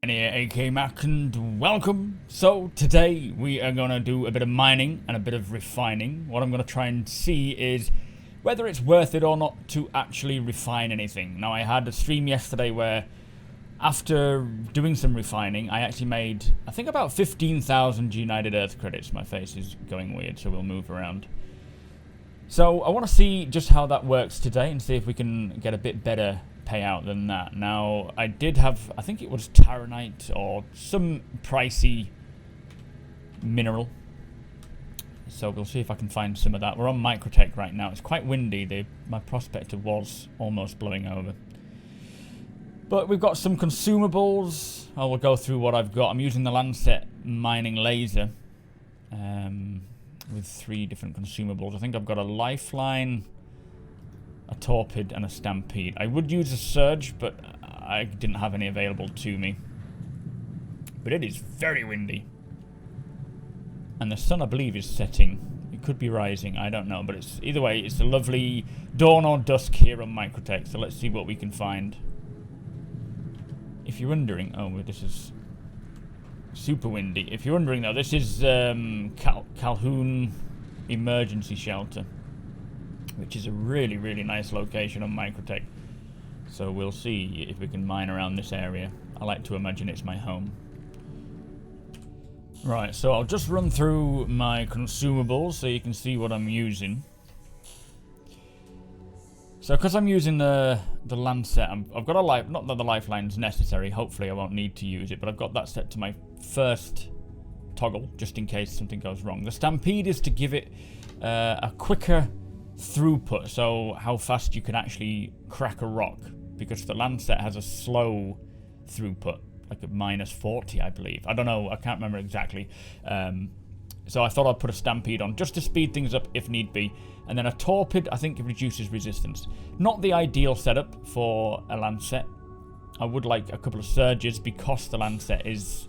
Here, AK Mac, and welcome. So today we are going to do a bit of mining and a bit of refining. What I'm going to try and see is whether it's worth it or not to actually refine anything. Now, I had a stream yesterday where after doing some refining, I actually made, I think, about 15,000 United Earth credits. My face is going weird, so we'll move around. So I want to see just how that works today and see if we can get a bit better payout than that. Now, I did have, I think it was Laronite or some pricey mineral. So we'll see if I can find some of that. We're on Microtech right now. It's quite windy. My prospector was almost blowing over. But we've got some consumables. I will go through what I've got. I'm using the Lancet mining laser with 3 different consumables. I think I've got a lifeline, a torpid, and a stampede. I would use a surge, but I didn't have any available to me. But it is very windy. And the sun, I believe, is setting. It could be rising, I don't know. But it's either way, it's a lovely dawn or dusk here on Microtech. So let's see what we can find. If you're wondering, oh, this is super windy. If you're wondering, though, this is Calhoun Emergency Shelter, which is a really, really nice location on Microtech. So we'll see if we can mine around this area. I like to imagine it's my home. Right, so I'll just run through my consumables so you can see what I'm using. So because I'm using the Lancet, I've got a life, not that the lifeline's necessary, hopefully I won't need to use it, but I've got that set to my first toggle, just in case something goes wrong. The Stampede is to give it a quicker throughput, so how fast you can actually crack a rock, because the Lancet has a slow throughput, like a -40, I believe. I don't know, I can't remember exactly. So I thought I'd put a Stampede on just to speed things up if need be. And then a Torpid, I think it reduces resistance. Not the ideal setup for a Lancet. I would like a couple of surges because the Lancet is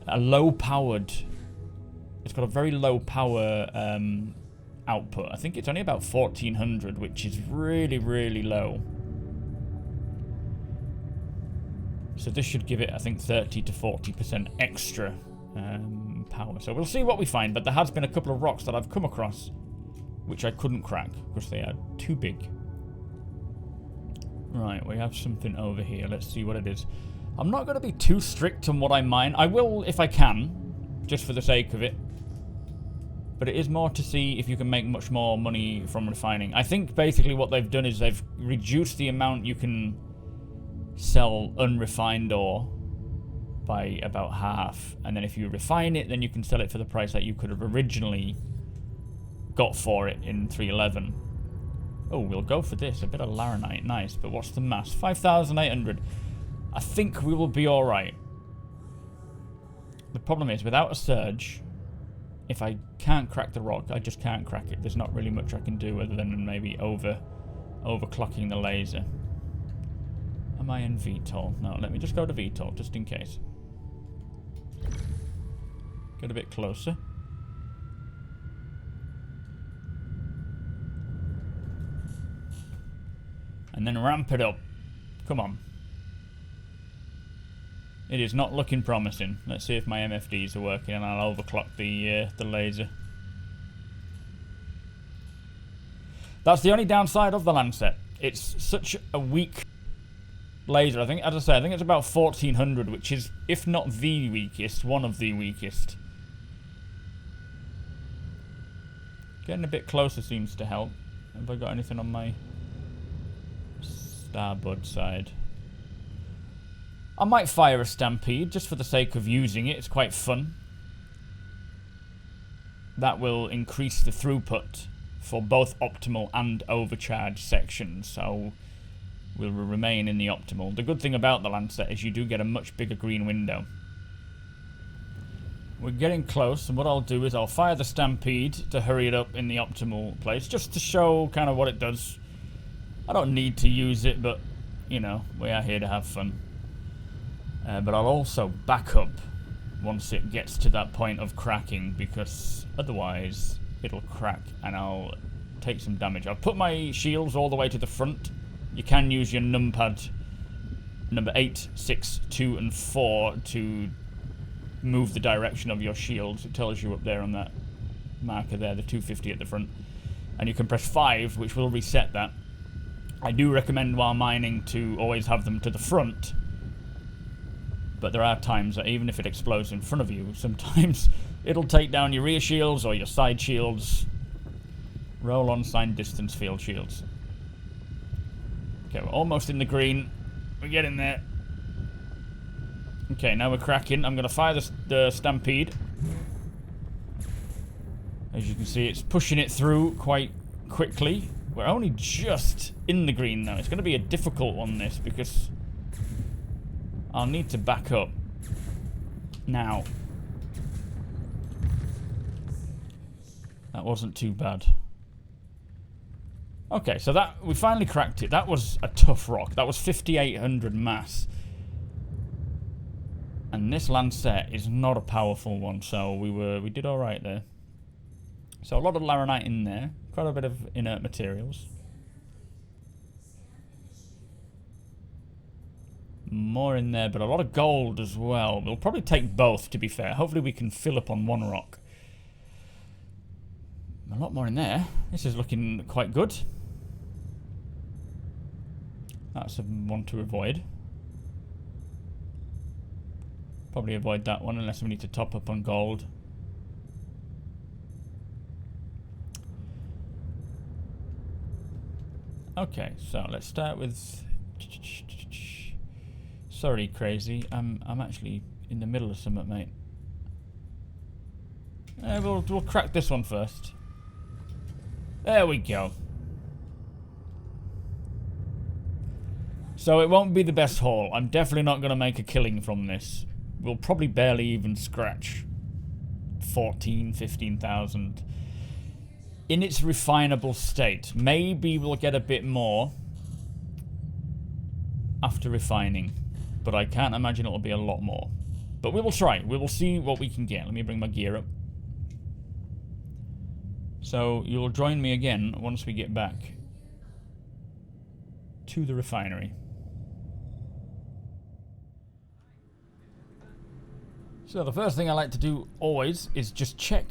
a low-powered. It's got a very low power output. I think it's only about 1400, which is really, really low. So this should give it, I think, 30 to 40% extra power. So we'll see what we find, but there has been a couple of rocks that I've come across which I couldn't crack because they are too big. Right, we have something over here. Let's see what it is. I'm not going to be too strict on what I mine. I will if I can, just for the sake of it. But it is more to see if you can make much more money from refining. I think basically what they've done is they've reduced the amount you can sell unrefined ore by about half. And then if you refine it, then you can sell it for the price that you could have originally got for it in 311. Oh, we'll go for this. A bit of Laronite. Nice. But what's the mass? 5,800. I think we will be alright. The problem is, without a surge, if I can't crack the rock, I just can't crack it. There's not really much I can do other than maybe overclocking the laser. Am I in VTOL? No, let me just go to VTOL, just in case. Get a bit closer. And then ramp it up. Come on. It is not looking promising. Let's see if my MFDs are working and I'll overclock the laser. That's the only downside of the Lancet. It's such a weak laser. I think, as I say, I think it's about 1400, which is, if not the weakest, one of the weakest. Getting a bit closer seems to help. Have I got anything on my starboard side? I might fire a Stampede just for the sake of using it. It's quite fun. That will increase the throughput for both optimal and overcharged sections, so we'll remain in the optimal. The good thing about the Lancet is you do get a much bigger green window. We're getting close, and what I'll do is I'll fire the Stampede to hurry it up in the optimal place, just to show kind of what it does. I don't need to use it, but, you know, we are here to have fun. But I'll also back up once it gets to that point of cracking, because otherwise it'll crack and I'll take some damage. I've put my shields all the way to the front. You can use your numpad number 8, 6, 2, and 4 to move the direction of your shields. It tells you up there on that marker there, the 250 at the front. And you can press 5, which will reset that. I do recommend while mining to always have them to the front. But there are times that even if it explodes in front of you, sometimes it'll take down your rear shields or your side shields. Roll on sign distance field shields. Okay, we're almost in the green. We're getting there. Okay, now we're cracking. I'm going to fire the Stampede. As you can see, it's pushing it through quite quickly. We're only just in the green now. It's going to be a difficult one, this, because I'll need to back up. Now. That wasn't too bad. Okay, so that we finally cracked it. That was a tough rock. That was 5,800 mass. And this Lancet is not a powerful one, so we did all right there. So a lot of Laronite in there, quite a bit of inert materials. More in there, but a lot of gold as well. We'll probably take both, to be fair. Hopefully we can fill up on one rock. A lot more in there. This is looking quite good. That's one to avoid. Probably avoid that one unless we need to top up on gold. Okay, so let's start with... Sorry, Crazy. I'm actually in the middle of something, mate. We'll crack this one first. There we go. So it won't be the best haul. I'm definitely not going to make a killing from this. We'll probably barely even scratch 14, 15,000. In its refinable state. Maybe we'll get a bit more after refining. But I can't imagine it'll be a lot more. But we will try. We will see what we can get. Let me bring my gear up. So you'll join me again once we get back to the refinery. So the first thing I like to do always is just check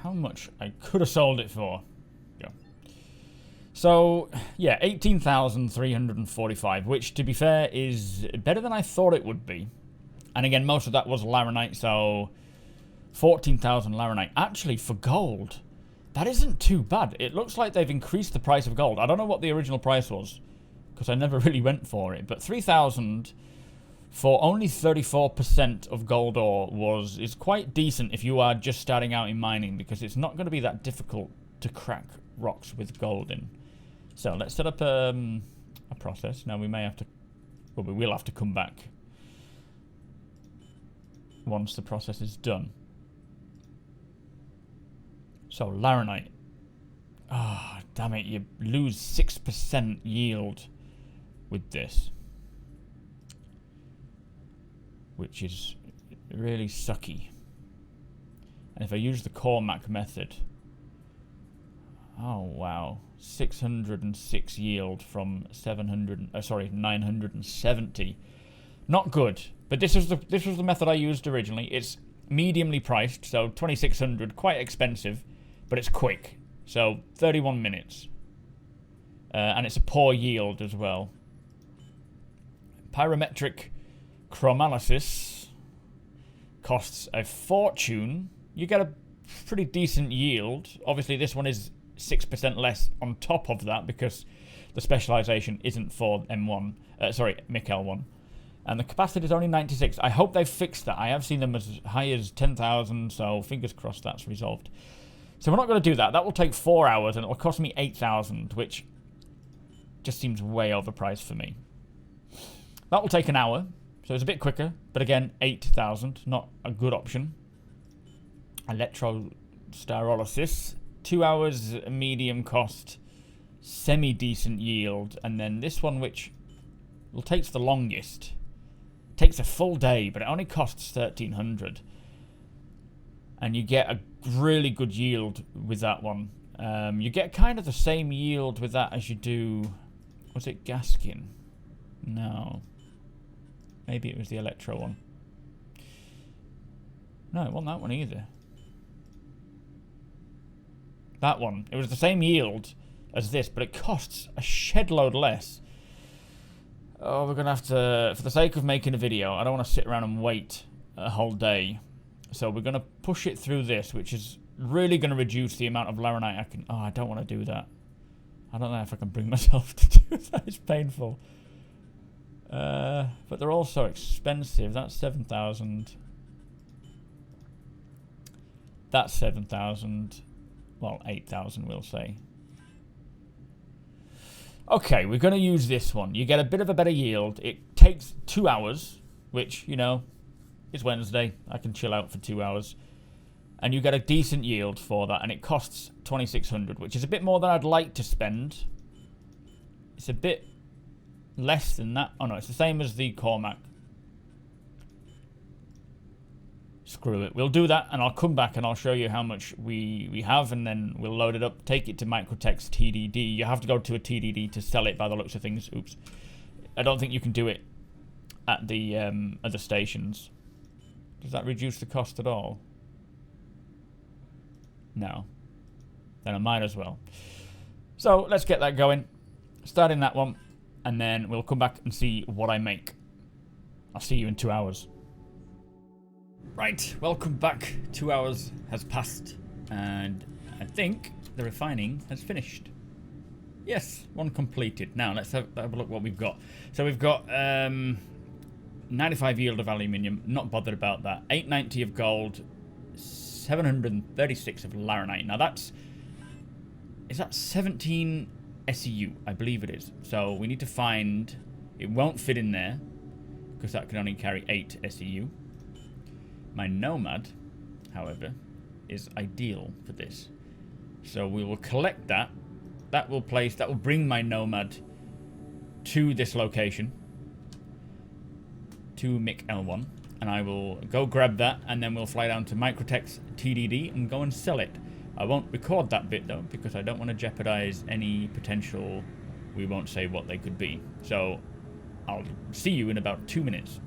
how much I could have sold it for. Go. So yeah, 18,345, which to be fair is better than I thought it would be. And again, most of that was Laronite, so 14,000 Laronite. Actually, for gold, that isn't too bad. It looks like they've increased the price of gold. I don't know what the original price was, because I never really went for it. But 3,000 for only 34% of gold ore is quite decent if you are just starting out in mining, because it's not going to be that difficult to crack rocks with gold in. So let's set up a process. Now we may have to, well, we will have to come back once the process is done. So Laronite. Ah, oh, damn it, you lose 6% yield with this, which is really sucky. And if I use the Cormac method, oh wow, 606 yield from 970. Not good. But this was the method I used originally. It's mediumly priced, so 2,600, quite expensive, but it's quick. So 31 minutes. And it's a poor yield as well. Pyrometric chromalysis costs a fortune. You get a pretty decent yield. Obviously this one is 6% less on top of that because the specialization isn't for M1. MIC L1. And the capacity is only 96. I hope they've fixed that. I have seen them as high as 10,000, so fingers crossed that's resolved. So we're not going to do that. That will take 4 hours and it will cost me 8,000, which just seems way overpriced for me. That will take an hour, so it's a bit quicker. But again, 8,000, not a good option. Electro Sterolysis, 2 hours medium cost, semi-decent yield. And then this one, which will take the longest, takes a full day, but it only costs 1,300. And you get a really good yield with that one. You get kind of the same yield with that as you do... Was it Gaskin? No. Maybe it was the Electro one. No, it wasn't that one either. That one. It was the same yield as this, but it costs a shed load less. Oh, we're going to have to... For the sake of making a video, I don't want to sit around and wait a whole day. So we're going to push it through this, which is really going to reduce the amount of Laronite I can... Oh, I don't want to do that. I don't know if I can bring myself to do that. It's painful. But they're all so expensive. That's 7,000. That's 7,000. Well, 8,000 we'll say. Okay, we're going to use this one. You get a bit of a better yield. It takes 2 hours, which, you know, it's Wednesday. I can chill out for 2 hours. And you get a decent yield for that, and it costs 2,600, which is a bit more than I'd like to spend. It's a bit less than that. Oh no, it's the same as the Cormac. Screw it. We'll do that, and I'll come back and I'll show you how much we have, and then we'll load it up, take it to Microtex TDD. You have to go to a TDD to sell it by the looks of things. Oops. I don't think you can do it at the other stations. Does that reduce the cost at all? No. Then I might as well. So let's get that going. Starting that one, and then we'll come back and see what I make. I'll see you in 2 hours. Right, welcome back. 2 hours has passed, and I think the refining has finished. Yes, one completed. Now let's have a look what we've got. So we've got 95 yield of aluminium. Not bothered about that. 890 of gold. 736 of Laronite. Now that's... Is that 17 SEU? I believe it is. So we need to find... It won't fit in there, because that can only carry 8 SEU. My Nomad, however, is ideal for this. So we will collect that. That will bring my Nomad to this location. To Mick L1. And I will go grab that, and then we'll fly down to Microtex TDD and go and sell it. I won't record that bit, though, because I don't want to jeopardize any potential... We won't say what they could be. So, I'll see you in about 2 minutes.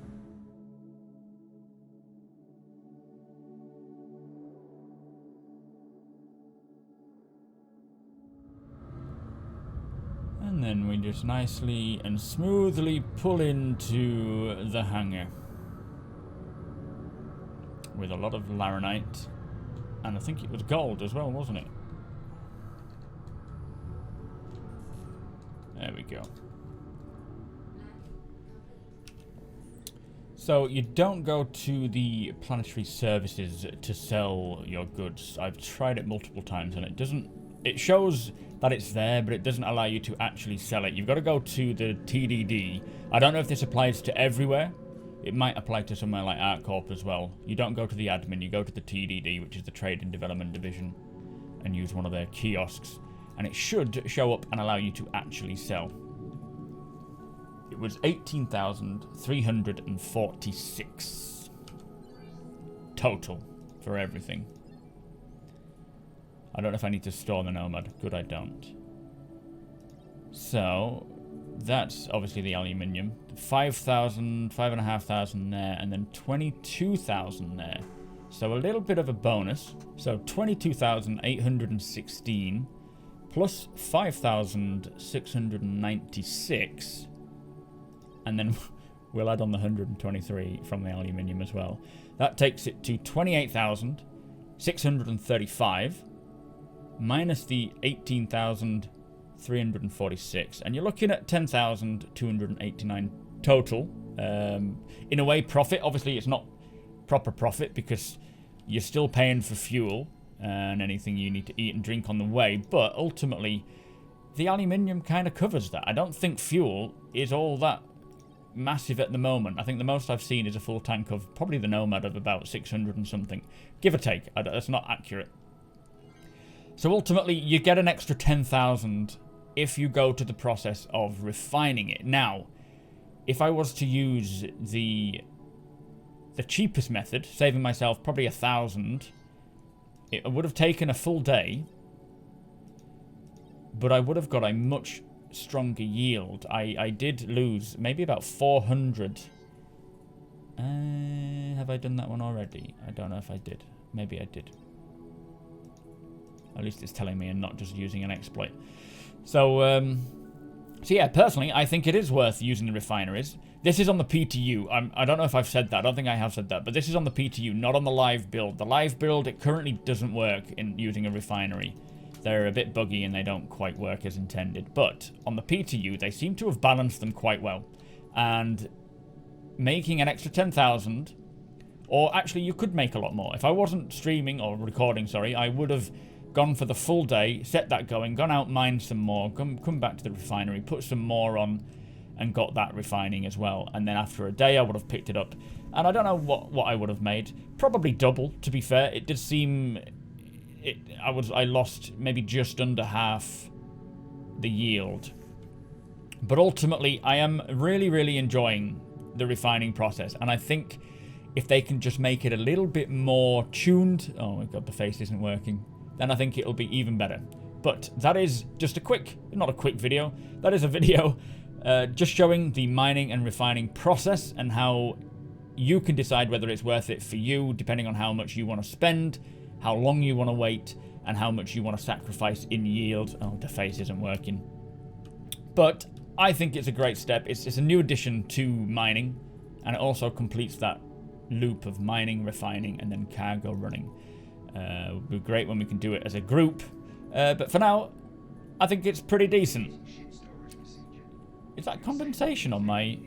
And then we just nicely and smoothly pull into the hangar. With a lot of Laronite. And I think it was gold as well, wasn't it? There we go. So you don't go to the planetary services to sell your goods. I've tried it multiple times and it doesn't... It shows that it's there, but it doesn't allow you to actually sell it. You've got to go to the TDD. I don't know if this applies to everywhere. It might apply to somewhere like ArtCorp as well. You don't go to the admin, you go to the TDD, which is the Trade and Development Division, and use one of their kiosks. And it should show up and allow you to actually sell. It was 18,346 total for everything. I don't know if I need to store the Nomad. Good, I don't. So... That's obviously the aluminium. 5,000, 5,500 there, and then 22,000 there. So a little bit of a bonus. So 22,816 plus 5,696. And then we'll add on the 123 from the aluminium as well. That takes it to 28,635 minus the 18,346, and you're looking at 10,289 total. In a way, profit. Obviously, it's not proper profit because you're still paying for fuel and anything you need to eat and drink on the way, but ultimately, the aluminium kind of covers that. I don't think fuel is all that massive at the moment. I think the most I've seen is a full tank of probably the Nomad of about 600 and something, give or take. That's not accurate. So ultimately, you get an extra 10,000 if you go to the process of refining it. Now, if I was to use the cheapest method, saving myself probably 1,000, it would have taken a full day, but I would have got a much stronger yield. I did lose maybe about 400 Have I done that one already? I don't know if I did. Maybe I did. At least it's telling me and not just using an exploit. So yeah, personally, I think it is worth using the refineries. This is on the PTU. I don't know if I've said that. I don't think I have said that. But this is on the PTU, not on the live build. The live build, it currently doesn't work in using a refinery. They're a bit buggy and they don't quite work as intended. But on the PTU, they seem to have balanced them quite well. And making an extra 10,000, or actually you could make a lot more. If I wasn't streaming, or recording, sorry, I would have gone for the full day, set that going, gone out, mined some more, come back to the refinery, put some more on, and got that refining as well. And then after a day, I would have picked it up. And I don't know what I would have made. Probably double, to be fair. It did seem... I lost maybe just under half the yield. But ultimately, I am really, really enjoying the refining process. And I think if they can just make it a little bit more tuned... Oh my god, the face isn't working. Then I think it'll be even better. But that is just a quick... Not a quick video. That is a video just showing the mining and refining process and how you can decide whether it's worth it for you, depending on how much you want to spend, how long you want to wait, and how much you want to sacrifice in yield. Oh, the face isn't working. But I think it's a great step. It's a new addition to mining, and it also completes that loop of mining, refining, and then cargo running. It would be great when we can do it as a group. But for now, I think it's pretty decent. Is that condensation on my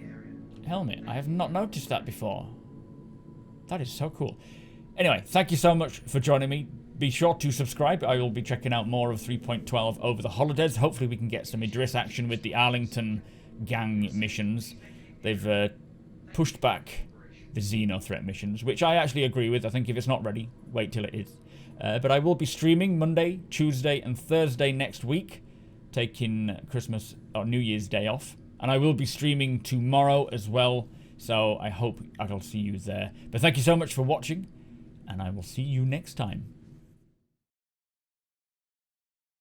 helmet? I have not noticed that before. That is so cool. Anyway, thank you so much for joining me. Be sure to subscribe. I will be checking out more of 3.12 over the holidays. Hopefully we can get some Idris action with the Arlington gang missions. They've pushed back the Xeno threat missions, which I actually agree with. I think if it's not ready, wait till it is. But I will be streaming Monday, Tuesday, and Thursday next week, taking Christmas or New Year's Day off. And I will be streaming tomorrow as well, so I hope I'll see you there. But thank you so much for watching, and I will see you next time.